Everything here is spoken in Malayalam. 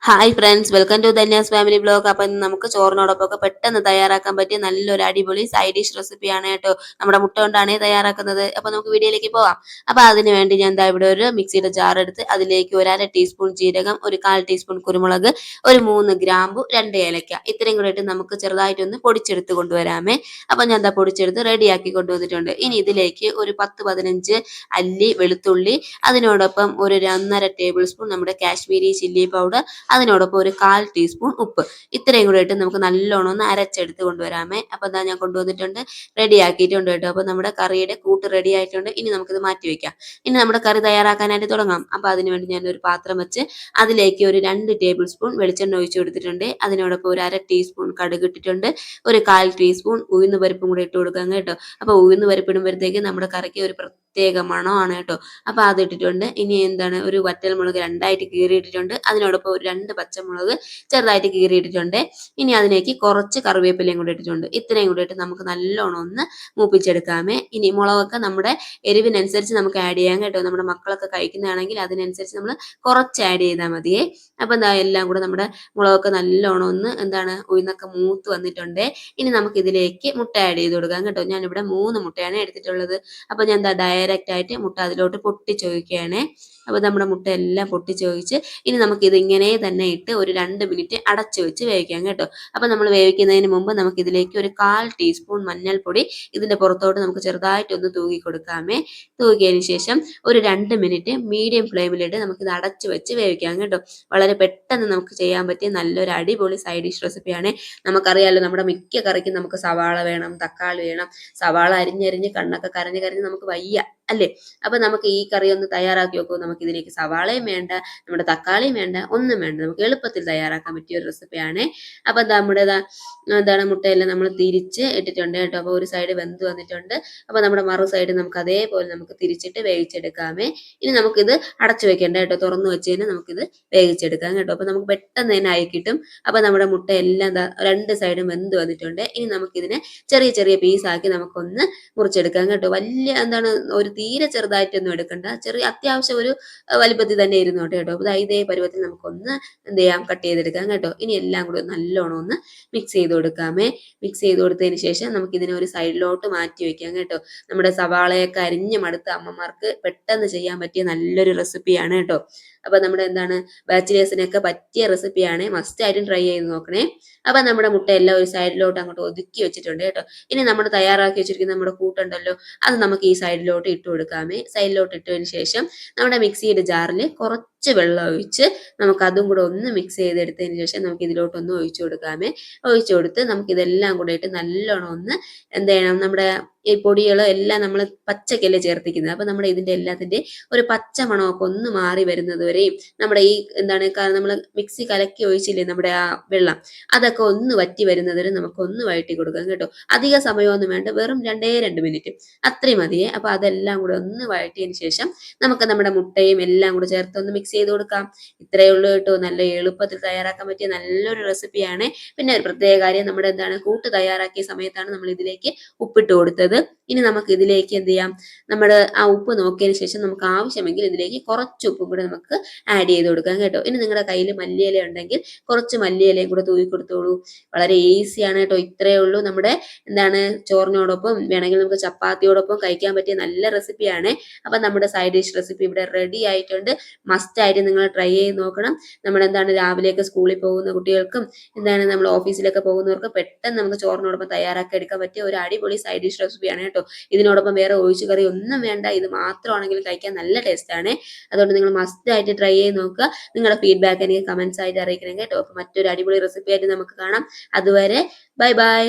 Hi friends, welcome to Dhanya's family blog. അപ്പം ഇന്ന് നമുക്ക് ചോറിനോടൊപ്പം പെട്ടെന്ന് തയ്യാറാക്കാൻ പറ്റിയ നല്ലൊരു അടിപൊളി സൈഡ് ഡിഷ് റെസിപ്പിയാണ് കേട്ടോ. നമ്മുടെ മുട്ട കൊണ്ടാണ് തയ്യാറാക്കുന്നത്. അപ്പം നമുക്ക് വീഡിയോയിലേക്ക് പോവാം. അപ്പം അതിന് വേണ്ടി ഞാൻ ദാ ഇവിടെ ഒരു മിക്സിയുടെ ജാർ എടുത്ത് അതിലേക്ക് ഒരു 1/2 ടീസ്പൂൺ ജീരകം, ഒരു 1/4 ടീസ്പൂൺ കുരുമുളക്, ഒരു 3 ഗ്രാമ്പു, 2 ഏലക്ക ഇത്രയും കൂടെ ഇട്ട് നമുക്ക് ചെറുതായിട്ടൊന്ന് പൊടിച്ചെടുത്ത് കൊണ്ടുവരാമേ. അപ്പം ഞാൻ ദാ പൊടിച്ചെടുത്ത് റെഡിയാക്കി കൊണ്ടുവന്നിട്ടുണ്ട്. ഇനി ഇതിലേക്ക് ഒരു 10-15 അല്ലി വെളുത്തുള്ളി, അതിനോടൊപ്പം ഒരു 1.5 ടേബിൾ സ്പൂൺ നമ്മുടെ കാശ്മീരി ചില്ലി പൗഡർ, അതിനോടൊപ്പം ഒരു 1/4 ടീസ്പൂൺ ഉപ്പ് ഇത്രയും കൂടെ ഇട്ട് നമുക്ക് നല്ലോണം ഒന്ന് അരച്ചെടുത്ത് കൊണ്ടുവരാമേ. അപ്പോൾ ഇതാ ഞാൻ കൊണ്ടുവന്നിട്ടുണ്ട്, റെഡി ആക്കിയിട്ടുണ്ട് കേട്ടോ. അപ്പോൾ നമ്മുടെ കറിയുടെ കൂട്ട് റെഡി ആയിട്ടുണ്ട്. ഇനി നമുക്കിത് മാറ്റി വെക്കാം. ഇനി നമ്മുടെ കറി തയ്യാറാക്കാനായിട്ട് തുടങ്ങാം. അപ്പോൾ അതിനുവേണ്ടി ഞാനൊരു പാത്രം വെച്ച് അതിലേക്ക് ഒരു 2 ടേബിൾ സ്പൂൺ വെളിച്ചെണ്ണ ഒഴിച്ചു കൊടുത്തിട്ടുണ്ട്. അതിനോടൊപ്പം ഒരു 1/2 ടീസ്പൂൺ കടുക് ഇട്ടിട്ടുണ്ട്. ഒരു 1/4 ടീസ്പൂൺ ഉഴുന്ന് പരിപ്പും കൂടെ ഇട്ട് കൊടുക്കാം കേട്ടോ. അപ്പോൾ ഉഴുന്ന് പരിപ്പ് ഇടുമ്പോഴത്തേക്ക് നമ്മുടെ കറിക്ക് ഒരു പ്രത്യേക മണമാണ് കേട്ടോ. അപ്പോൾ അത് ഇട്ടിട്ടുണ്ട്. ഇനി എന്താണ്, ഒരു വറ്റൽമുളക് 2ആയിട്ട് കീറിയിട്ടിട്ടുണ്ട്. അതിനോടൊപ്പം ഒരു 2 പച്ചമുളക് ചെറുതായിട്ട് കീറിയിട്ടിട്ടുണ്ട്. ഇനി അതിലേക്ക് കുറച്ച് കറിവേപ്പിലയും കൂടി ഇട്ടിട്ടുണ്ട്. ഇത്രയും കൂടി ഇട്ട് നമുക്ക് നല്ലോണം ഒന്ന് മൂപ്പിച്ചെടുക്കാമേ. ഇനി മുളകൊക്കെ നമ്മുടെ എരിവിനനുസരിച്ച് നമുക്ക് ആഡ് ചെയ്യാം കേട്ടോ. നമ്മുടെ മക്കളൊക്കെ കഴിക്കുന്നതാണെങ്കിൽ അതിനനുസരിച്ച് നമ്മൾ കുറച്ച് ആഡ് ചെയ്താൽ മതിയേ. അപ്പം എന്താ എല്ലാം കൂടെ നമ്മുടെ മുളകൊക്കെ നല്ലോണം ഒന്ന് ഉഴുന്നൊക്കെ മൂത്ത് വന്നിട്ടുണ്ട്. ഇനി നമുക്ക് ഇതിലേക്ക് മുട്ട ആഡ് ചെയ്ത് കൊടുക്കാം കേട്ടോ. ഞാനിവിടെ 3 മുട്ടയാണ് എടുത്തിട്ടുള്ളത്. അപ്പോൾ ഞാൻ ഡയറക്റ്റ് ആയിട്ട് മുട്ട അതിലോട്ട് പൊട്ടിച്ചൊഴിക്കുകയാണ്. അപ്പോൾ നമ്മുടെ മുട്ട എല്ലാം പൊട്ടിച്ചൊഴിച്ച് ഇനി നമുക്ക് ഇത് ഇങ്ങനെ തന്നെ ഇട്ട് ഒരു 2 മിനിറ്റ് അടച്ചു വെച്ച് വേവിക്കാം കേട്ടോ. അപ്പോൾ നമ്മൾ വേവിക്കുന്നതിന് മുമ്പ് നമുക്ക് ഇതിലേക്ക് ഒരു 1/4 ടീസ്പൂൺ മഞ്ഞൾപ്പൊടി ഇതിന്റെ പുറത്തോട്ട് നമുക്ക് ചെറുതായിട്ടൊന്ന് തൂകി കൊടുക്കാമേ. തൂകിയതിന് ശേഷം ഒരു 2 മിനിറ്റ് മീഡിയം ഫ്ലെയിമിലിട്ട് നമുക്ക് ഇത് അടച്ചു വെച്ച് വേവിക്കാം കേട്ടോ. വളരെ പെട്ടെന്ന് നമുക്ക് ചെയ്യാൻ പറ്റിയ നല്ലൊരു അടിപൊളി സൈഡ് ഡിഷ് റെസിപ്പിയാണ്. നമുക്കറിയാലോ, നമ്മുടെ മിക്ക കറിക്കും നമുക്ക് സവാള വേണം, തക്കാളി വേണം. സവാള അരിഞ്ഞരിഞ്ഞ് കണ്ണൊക്കെ കരഞ്ഞ് കരഞ്ഞ് നമുക്ക് വയ്യ അല്ലേ. അപ്പൊ നമുക്ക് ഈ കറി ഒന്ന് തയ്യാറാക്കി നോക്കൂ. നമുക്ക് ഇതിലേക്ക് സവാളയും വേണ്ട, നമ്മുടെ തക്കാളിയും വേണ്ട, ഒന്നും വേണ്ട. നമുക്ക് എളുപ്പത്തിൽ തയ്യാറാക്കാൻ പറ്റിയ ഒരു റെസിപ്പിയാണ്. അപ്പൊ നമ്മുടെ എന്താണ് മുട്ടയെല്ലാം നമ്മൾ തിരിച്ച് ഇട്ടിട്ടുണ്ട് കേട്ടോ. അപ്പോൾ ഒരു സൈഡ് വെന്ത് വന്നിട്ടുണ്ട്. അപ്പോൾ നമ്മുടെ മറു സൈഡ് നമുക്ക് അതേപോലെ നമുക്ക് തിരിച്ചിട്ട് വേവിച്ചെടുക്കാമേ. ഇനി നമുക്കിത് അടച്ചു വെക്കേണ്ട കേട്ടോ. തുറന്നു വെച്ച് കഴിഞ്ഞാൽ നമുക്കിത് വേവിച്ചെടുക്കാം കേട്ടോ. അപ്പോൾ നമുക്ക് പെട്ടെന്ന് തന്നെ ആയി കിട്ടും. അപ്പോൾ നമ്മുടെ മുട്ട എല്ലാം 2 സൈഡും വെന്ത് വന്നിട്ടുണ്ട്. ഇനി നമുക്കിതിനെ ചെറിയ ചെറിയ പീസാക്കി നമുക്കൊന്ന് മുറിച്ചെടുക്കാം കേട്ടോ. വലിയ ഒരു തീരെ ചെറുതായിട്ടൊന്നും എടുക്കണ്ട, ചെറിയ അത്യാവശ്യം ഒരു വലിപ്പത്തിൽ തന്നെ ഇരുന്നോട്ടെ കേട്ടോ. അപ്പോൾ ഇതേ പരുവത്തിൽ നമുക്കൊന്ന് എന്ത് ചെയ്യാം, കട്ട് ചെയ്തെടുക്കാം കേട്ടോ. ഇനി എല്ലാം കൂടി നല്ലോണം ഒന്ന് മിക്സ് ചെയ്ത് കൊടുക്കാമേ. മിക്സ് ചെയ്ത് കൊടുത്തതിന് ശേഷം നമുക്ക് ഇതിനെ ഒരു സൈഡിലോട്ട് മാറ്റി വെക്കാം കേട്ടോ. നമ്മുടെ സവാളയൊക്കെ അരിഞ്ഞ് മടുത്ത അമ്മമാർക്ക് പെട്ടെന്ന് ചെയ്യാൻ പറ്റിയ നല്ലൊരു റെസിപ്പിയാണ് കേട്ടോ. അപ്പൊ നമ്മുടെ ബാച്ചിലേഴ്സിനൊക്കെ പറ്റിയ റെസിപ്പിയാണ്. മസ്റ്റ് ആയിട്ടും ട്രൈ ചെയ്ത് നോക്കണേ. അപ്പൊ നമ്മുടെ മുട്ട എല്ലാം ഒരു സൈഡിലോട്ട് അങ്ങോട്ട് ഒതുക്കി വെച്ചിട്ടുണ്ട് കേട്ടോ. ഇനി നമ്മൾ തയ്യാറാക്കി വെച്ചിരിക്കുന്ന നമ്മുടെ കൂട്ടുണ്ടല്ലോ, അത് നമുക്ക് ഈ സൈഡിലോട്ട് ഇട്ട് കൊടുക്കാമേ. സൈഡിലോട്ട് ഇട്ടതിന് ശേഷം നമ്മുടെ മിക്സിയുടെ ജാറിൽ കുറച്ച് വെള്ളം ഒഴിച്ച് നമുക്ക് അതും കൂടെ ഒന്ന് മിക്സ് ചെയ്തെടുത്തതിന് ശേഷം നമുക്ക് ഇതിലോട്ടൊന്ന് ഒഴിച്ചു കൊടുക്കാമേ. ഒഴിച്ചു കൊടുത്ത് നമുക്ക് ഇതെല്ലാം കൂടെ ഇട്ട് നല്ലോണം ഒന്ന് എന്ത് ചെയ്യണം, നമ്മുടെ ഈ പൊടികൾ എല്ലാം നമ്മൾ പച്ചക്കല്ലേ ചേർത്തിക്കുന്നത്. അപ്പൊ നമ്മുടെ ഇതിന്റെ എല്ലാത്തിന്റെ ഒരു പച്ച മണമൊക്കെ ഒന്ന് മാറി വരുന്നത് വരെയും നമ്മുടെ ഈ നമ്മൾ മിക്സി കലക്കി ഒഴിച്ചില്ലേ നമ്മുടെ ആ വെള്ളം, അതൊക്കെ ഒന്ന് വറ്റി വരുന്നത് വരെ നമുക്ക് ഒന്ന് വഴറ്റി കൊടുക്കാം കേട്ടോ. അധിക സമയമൊന്നും വേണ്ട, വെറും 2 മിനിറ്റ് അത്രയും മതിയേ. അപ്പൊ അതെല്ലാം കൂടെ ഒന്ന് വഴറ്റിയതിന് ശേഷം നമുക്ക് നമ്മുടെ മുട്ടയും എല്ലാം കൂടെ ചേർത്ത് ഒന്ന് മിക്സ് ചെയ്ത് കൊടുക്കാം. ഇത്രയേ ഉള്ളൂ കേട്ടോ. നല്ല എളുപ്പത്തിൽ തയ്യാറാക്കാൻ പറ്റിയ നല്ലൊരു റെസിപ്പിയാണ്. പിന്നെ ഒരു പ്രത്യേക കാര്യം, നമ്മുടെ കൂട്ട് തയ്യാറാക്കിയ സമയത്താണ് നമ്മൾ ഇതിലേക്ക് ഉപ്പിട്ട് കൊടുത്തത്. ഇനി നമുക്ക് ഇതിലേക്ക് എന്ത് ചെയ്യാം, നമ്മുടെ ആ ഉപ്പ് നോക്കിയതിന് ശേഷം നമുക്ക് ആവശ്യമെങ്കിൽ ഇതിലേക്ക് കുറച്ച് ഉപ്പും കൂടെ നമുക്ക് ആഡ് ചെയ്ത് കൊടുക്കാം കേട്ടോ. ഇനി നിങ്ങളുടെ കയ്യിൽ മല്ലിയില ഉണ്ടെങ്കിൽ കുറച്ച് മല്ലിയിലയും കൂടെ തൂക്കി കൊടുത്തോളൂ. വളരെ ഈസിയാണ് കേട്ടോ. ഇത്രയേ ഉള്ളൂ. നമ്മുടെ ചോറിനോടൊപ്പം വേണമെങ്കിൽ നമുക്ക് ചപ്പാത്തിയോടൊപ്പം കഴിക്കാൻ പറ്റിയ നല്ല റെസിപ്പിയാണ്. അപ്പൊ നമ്മുടെ സൈഡ് ഡിഷ് റെസിപ്പി ഇവിടെ റെഡി ആയിട്ടുണ്ട്. മസ്റ്റ് ആയിട്ട് നിങ്ങൾ ട്രൈ ചെയ്ത് നോക്കണം. നമ്മുടെ രാവിലെയൊക്കെ സ്കൂളിൽ പോകുന്ന കുട്ടികൾക്കും നമ്മൾ ഓഫീസിലൊക്കെ പോകുന്നവർക്ക് പെട്ടെന്ന് നമുക്ക് ചോറിനോടൊപ്പം തയ്യാറാക്കി എടുക്കാൻ പറ്റിയ ഒരു അടിപൊളി സൈഡ് ഡിഷ് റെസിപ്പിയാണ് കേട്ടോ. ഇതിനോടൊപ്പം വേറെ ഒഴിച്ചു കറി ഒന്നും വേണ്ട. ഇത് മാത്രമാണെങ്കിൽ കഴിക്കാൻ നല്ല ടേസ്റ്റ് ആണ്. അതുകൊണ്ട് നിങ്ങൾ മസ്റ്റ് ആയിട്ട് ട്രൈ ചെയ്ത് നോക്കുക. നിങ്ങളുടെ ഫീഡ്ബാക്ക് എനിക്ക് കമന്റ്സ് ആയിട്ട് അറിയിക്കണം കേട്ടോ. അപ്പൊ മറ്റൊരു അടിപൊളി റെസിപ്പി ആയിട്ട് നമുക്ക് കാണാം. അതുവരെ ബൈ ബൈ.